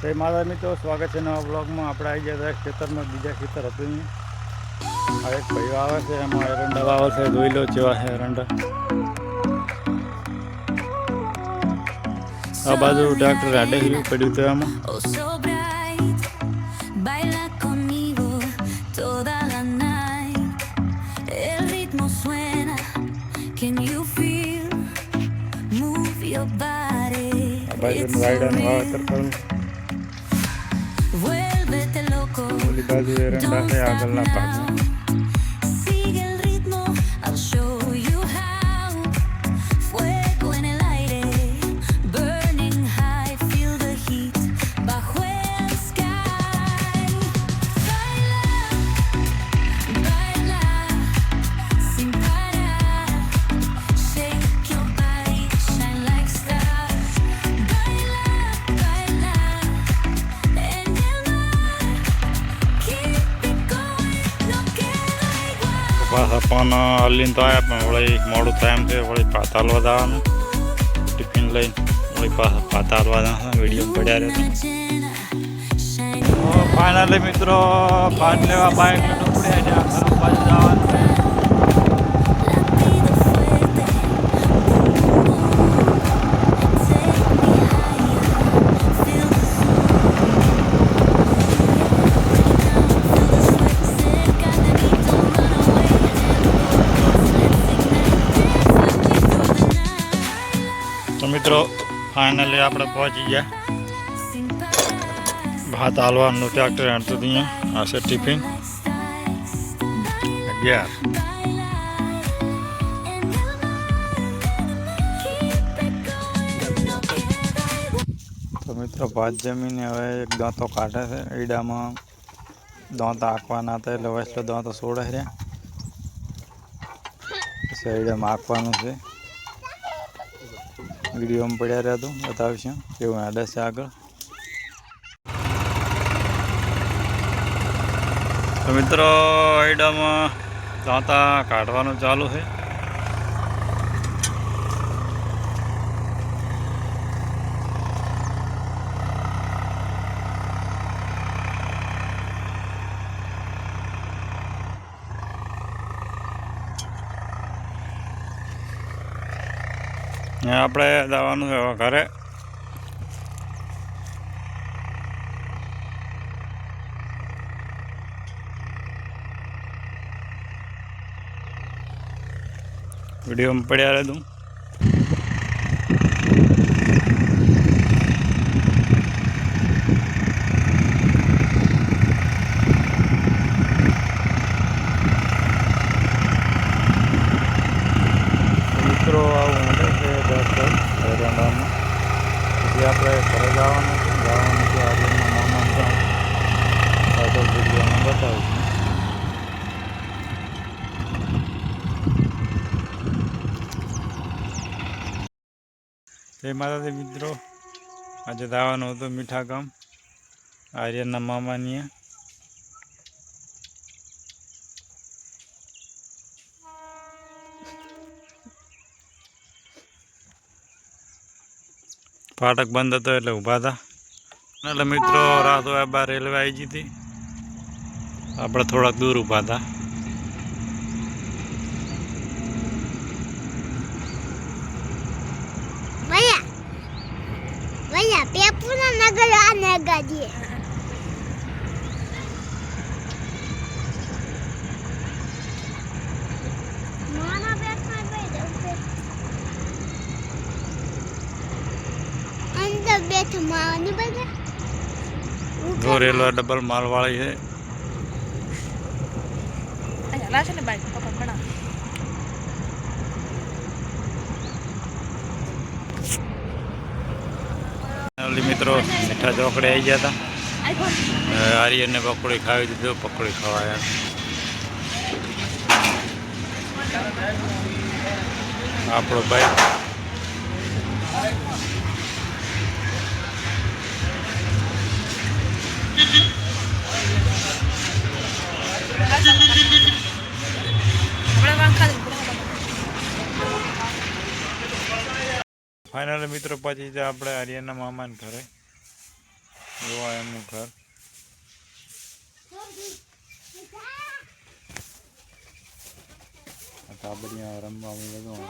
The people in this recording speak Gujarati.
જય માતા મિત્રો, સ્વાગત છે નવા બ્લોગમાં। આપણે આવી ગયા ખેતરમાં, બીજા ખેતર હતું નહીં। આ એક ભાઈઓ આવે છે, એમાં એરંડા વાવે છે। જોઈ લો જેવા છે એરંડા। આ બાજુ ટ્રેક્ટર આડે પડ્યું હતું એમાં। બાજુનું વાયડાનું વાવેતર કરું। ઓલી બાજુ એરંડા છે આગળના ભાગમાં। પાછા પણ હલીને તો આવ્યા, પણ વળી મોડું થાય એમ છે। વળી પાતા હાલવા જવાનું, ટિફિન લઈને વળી પાછા પાતા હાલવા જવાના। વિડીયો પડ્યા રહ્યા। ફાઇનલી મિત્રો ભાત લેવા બાઇક લઈને પડ્યા છે। આ બાજુ જવાનું છે। તો મિત્રો ફાઇનલી આપણે પહોંચી ગયા। ભાત હાલવાનું ટ્રેક્ટર હાંડતું અહીંયા। આ છે ટિફિન 11। તો મિત્રો ભાત જમીને હવે એક દાંતો કાઢે છે। ઈડામાં દાંત આંકવાના હતા, એટલે વસલો દાંતો સોડે રહ્યા। પછી ઈડામાં આંકવાનું છે। વિડીયોમાં પડ્યા રહ્યા તો બતાવીશું કેવું હાલે છે આગળ। તો મિત્રો આઈડામાં દાંતા કાઢવાનું ચાલુ છે। આપણે જવાનું છે હવે ઘરે। વિડીયોમાં પડ્યા રહેતું। મિત્રો આવું મળે છે 10 એરંડામાં। પછી આપણે ઘરે જવાનું છે। આર્યનના મામા આગળ વિડીયોમાં બતાવીશું। જય માતાજી મિત્રો, આજે જવાનું હતું મીઠા ગામ આર્યનના મામાની। ફાટક બંધ હતો એટલે ઊભા હતા। એટલે મિત્રો રાત હોય બહાર રેલવે આવી ગઈ હતી, આપણે થોડાક દૂર ઊભા હતા। જો રેલવે ડબલ માલ વાળી છે। મિત્રો મીઠા ચોકડે આવી ગયા હતા। આર્યનને પકોડી ખાવી દીધો, પકોડી ખવાયા। આપણો ભાઈ ફાઇનલ મિત્રો પછી આપણે આર્યનના મામાને ઘરે જોવા એમનું ઘર. આ તાબડિયા રમવા બધું